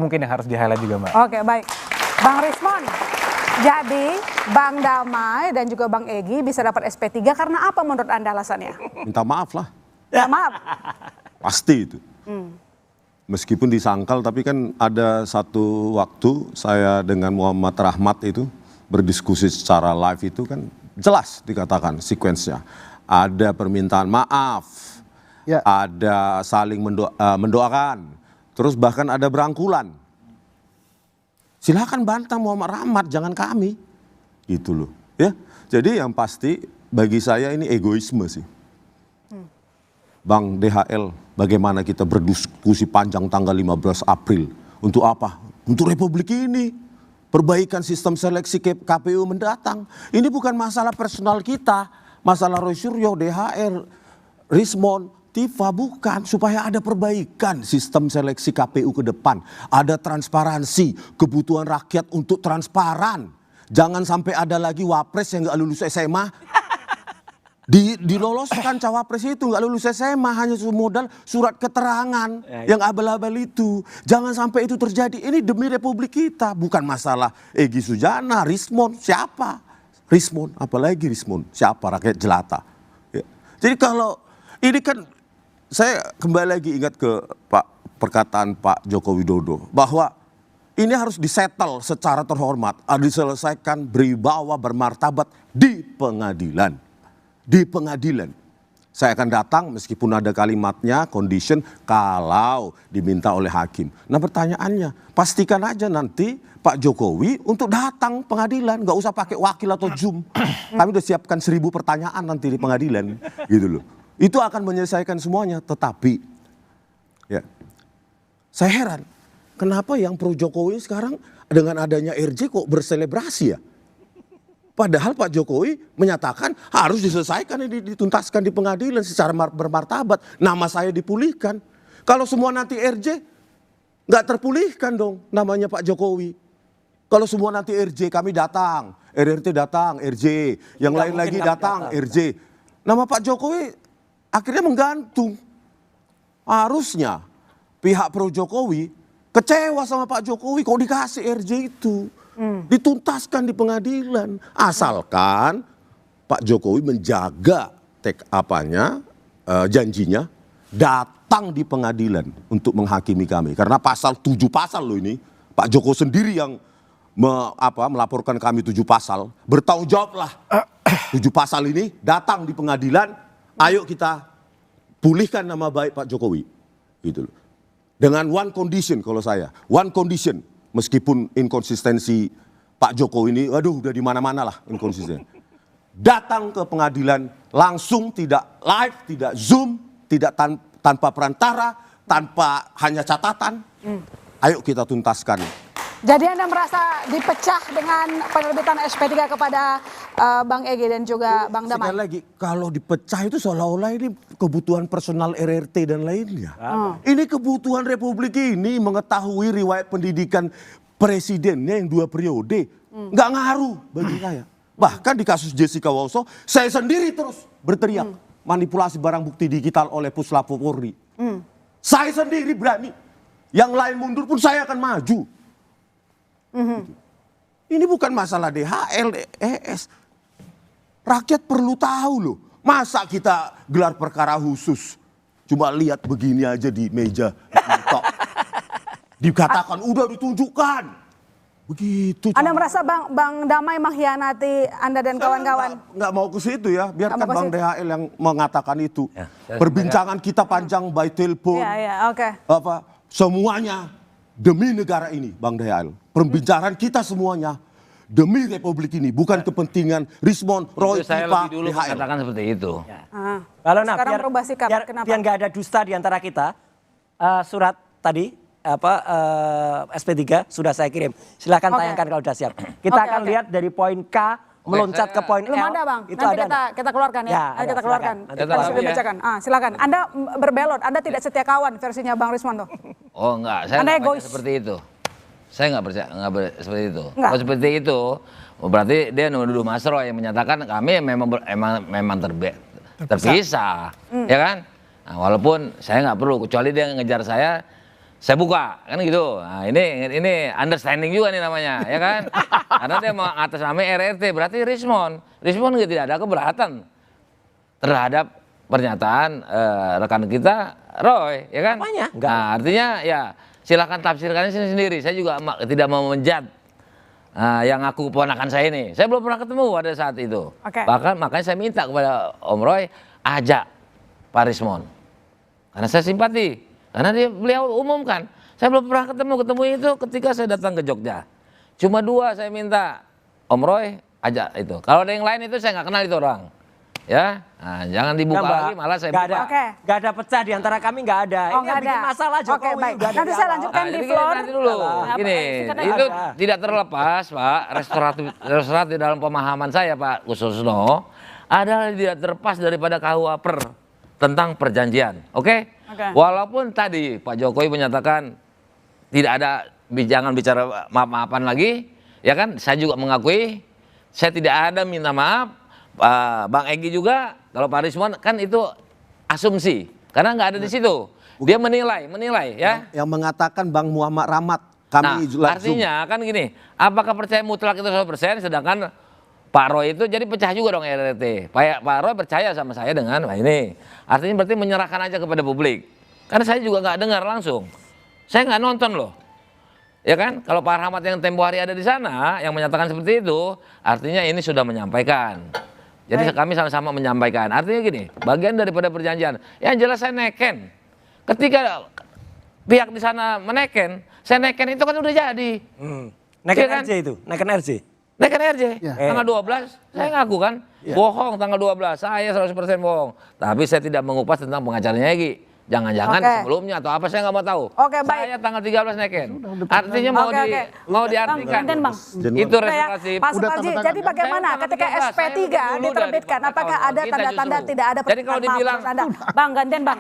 Mungkin yang harus di-highlight juga, Mbak. Oke, baik. Bang Rismon, jadi Bang Damai dan juga Bang Egy bisa dapat SP3 karena apa menurut Anda alasannya? Minta maaf lah. Ya, maaf. Pasti itu. Meskipun disangkal, tapi kan ada satu waktu saya dengan Muhammad Rahmat itu berdiskusi secara live itu kan jelas dikatakan sekuensnya. Ada permintaan maaf, Ya. ada saling mendoakan, terus bahkan ada berangkulan. Silakan bantah Muhammad Rahmat, jangan kami. Gitu loh. Ya. Jadi yang pasti bagi saya ini egoisme sih. Bang DHL, bagaimana kita berdiskusi panjang tanggal 15 April. Untuk apa? Untuk Republik ini. Perbaikan sistem seleksi KPU mendatang. Ini bukan masalah personal kita. Masalah Roy Suryo, DHL, Rismon, Tifa, bukan. Supaya ada perbaikan sistem seleksi KPU ke depan. Ada transparansi, kebutuhan rakyat untuk transparan. Jangan sampai ada lagi wapres yang gak lulus SMA. Diloloskan cawapres itu nggak lulus SMA, hanya modal surat keterangan yang abal-abal itu. Jangan sampai itu terjadi. Ini demi Republik kita, bukan masalah Egy Sujana, Rismon, siapa? Rismon, apalagi Rismon, siapa? Rakyat jelata. Ya. Jadi kalau ini kan saya kembali lagi ingat ke perkataan Pak Joko Widodo bahwa ini harus disettle secara terhormat, diselesaikan berwibawa bermartabat di pengadilan. Di pengadilan. Saya akan datang meskipun ada kalimatnya, condition, kalau diminta oleh hakim. Nah pertanyaannya, pastikan aja nanti Pak Jokowi untuk datang pengadilan. Gak usah pakai wakil atau Zoom. Kami udah siapkan 1000 pertanyaan nanti di pengadilan. Gitu loh. Itu akan menyelesaikan semuanya. Tetapi, ya, saya heran. Kenapa yang pro Jokowi sekarang dengan adanya RJ kok berselebrasi ya? Padahal Pak Jokowi menyatakan harus diselesaikan, dituntaskan di pengadilan secara bermartabat. Nama saya dipulihkan. Kalau semua nanti RJ, nggak terpulihkan dong namanya Pak Jokowi. Kalau semua nanti RJ, kami datang, RRT datang, RJ, yang lain lagi datang, RJ. Nama Pak Jokowi akhirnya menggantung. Harusnya pihak pro Jokowi kecewa sama Pak Jokowi kok dikasih RJ itu. Dituntaskan di pengadilan, asalkan Pak Jokowi menjaga janjinya datang di pengadilan untuk menghakimi kami. Karena pasal 7 pasal loh ini, Pak Jokowi sendiri yang melaporkan kami 7 pasal, bertanggung jawablah 7 pasal ini datang di pengadilan, ayo kita pulihkan nama baik Pak Jokowi, gitu loh. Dengan one condition kalau saya, one condition. Meskipun inkonsistensi Pak Jokowi ini, aduh udah di mana-mana lah inkonsisten. Datang ke pengadilan langsung, tidak live, tidak Zoom, tidak tanpa perantara, tanpa hanya catatan. Ayo kita tuntaskan. Jadi Anda merasa dipecah dengan penerbitan SP3 kepada Bang Egy dan juga Bang Damai? Sekali lagi, kalau dipecah itu seolah-olah ini kebutuhan personal RRT dan lainnya. Ini kebutuhan Republik ini mengetahui riwayat pendidikan presidennya yang 2 periode. Nggak ngaruh bagi saya. Bahkan di kasus Jessica Woso, saya sendiri terus berteriak manipulasi barang bukti digital oleh Puslap Polri. Saya sendiri berani. Yang lain mundur pun saya akan maju. Ini bukan masalah DHL, ES. Rakyat perlu tahu loh. Masa kita gelar perkara khusus, cuma lihat begini aja di meja. Dikatakan udah ditunjukkan. Begitu. Anda merasa Bang Damai mengkhianati Anda dan kawan-kawan? Nggak mau ke situ ya. Biarkan Bang DHL yang mengatakan itu. Ya, perbincangan kita panjang by telepon. Semuanya demi negara ini, Bang DHL. Pembicaraan kita semuanya demi Republik ini, bukan kepentingan Rismon, Roy, Tifa, DHL. Katakan seperti itu. Ya. Kalau sekarang berubah sikap, kenapa? Biar nggak ada dusta di antara kita, surat tadi SP3 sudah saya kirim. Silahkan tayangkan kalau sudah siap. Kita akan lihat dari poin K meloncat ke poin L. Belum ada Bang, itu nanti ada kita keluarkan ya. Nanti kita keluarkan. Kita sudah bacakan. Silakan. Anda berbelot, Anda tidak setia kawan versinya Bang Rismon tuh. Oh enggak, saya nggak baca seperti itu. Saya nggak percaya, seperti itu. Kalau seperti itu, berarti dia nuduh Mas Roy yang menyatakan kami memang terpisah, ya kan? Nah, walaupun saya nggak perlu, kecuali dia ngejar saya saya buka kan gitu. Nah, ini understanding juga nih namanya, ya kan? Karena dia mau atas nama RRT, berarti Rismon juga tidak ada keberatan terhadap pernyataan rekan kita Roy, ya kan? Apanya? Enggak. Nah, artinya ya silakan tafsirkan sendiri. Saya juga tidak mau menjat yang aku keponakan saya ini. Saya belum pernah ketemu pada saat itu. Oke. Bahkan makanya saya minta kepada Om Roy ajak Pak Rismon. Karena saya simpati. Karena beliau umumkan. Saya belum pernah ketemu itu ketika saya datang ke Jogja. Cuma 2 saya minta Om Roy ajak itu. Kalau ada yang lain itu saya nggak kenal itu orang. Ya, nah, jangan dibuka lagi malah saya nggak buka. ada, Oke. nggak ada pecah di antara kami, nggak ada. Oh, Ini nggak yang bikin ada. masalah Jokowi. Oke, baik. udah Nanti dari saya awal. lanjutkan di Jadi floor. nanti dulu, gini, Apa, itu ada. tidak terlepas Pak, restoratif dalam pemahaman saya Pak Kussusno adalah tidak terlepas daripada KUA tentang perjanjian, oke? Oke. Walaupun tadi Pak Jokowi menyatakan tidak ada, jangan bicara maaf-maafan lagi, ya kan? Saya juga mengakui, saya tidak ada minta maaf, Bang Egy juga, kalau Pak Rismon kan itu asumsi, karena nggak ada di situ. Dia menilai ya. Yang mengatakan Bang Muhammad Rahmat kami Artinya kan gini, apakah percaya mutlak itu 100%, sedangkan Pak Roy itu jadi pecah juga dong RRT. Pak Roy percaya sama saya dengan ini. Artinya berarti menyerahkan aja kepada publik. Karena saya juga nggak dengar langsung. Saya nggak nonton loh. Ya kan, kalau Pak Rahmat yang tempo hari ada di sana, yang menyatakan seperti itu, artinya ini sudah menyampaikan. Jadi kami sama-sama menyampaikan. Artinya gini, bagian daripada perjanjian. Yang jelas saya neken. Ketika pihak di sana meneken, saya neken itu kan udah jadi. Naikin Iya kan? RJ itu, naikin RJ. Naikin RJ, Ya. tanggal 12, saya ngaku kan, bohong tanggal 12, saya 100% bohong. Tapi saya tidak mengupas tentang pengacaranya Egy. Jangan-jangan Oke. sebelumnya atau apa saya nggak mau tahu. Oke, baik. Saya tanggal 13 naikin. Artinya mau diartikan. Bang, Bang. Itu Oke ya, restorasi. Pak Suparji, jadi bagaimana Saya ketika tanggal 13, SP3 saya lebih dulu diterbitkan, dari apakah ada kita tanda-tanda justru. tidak ada Jadi kalau permintaan maaf dibilang- menurut Anda? Bang, gantian Bang.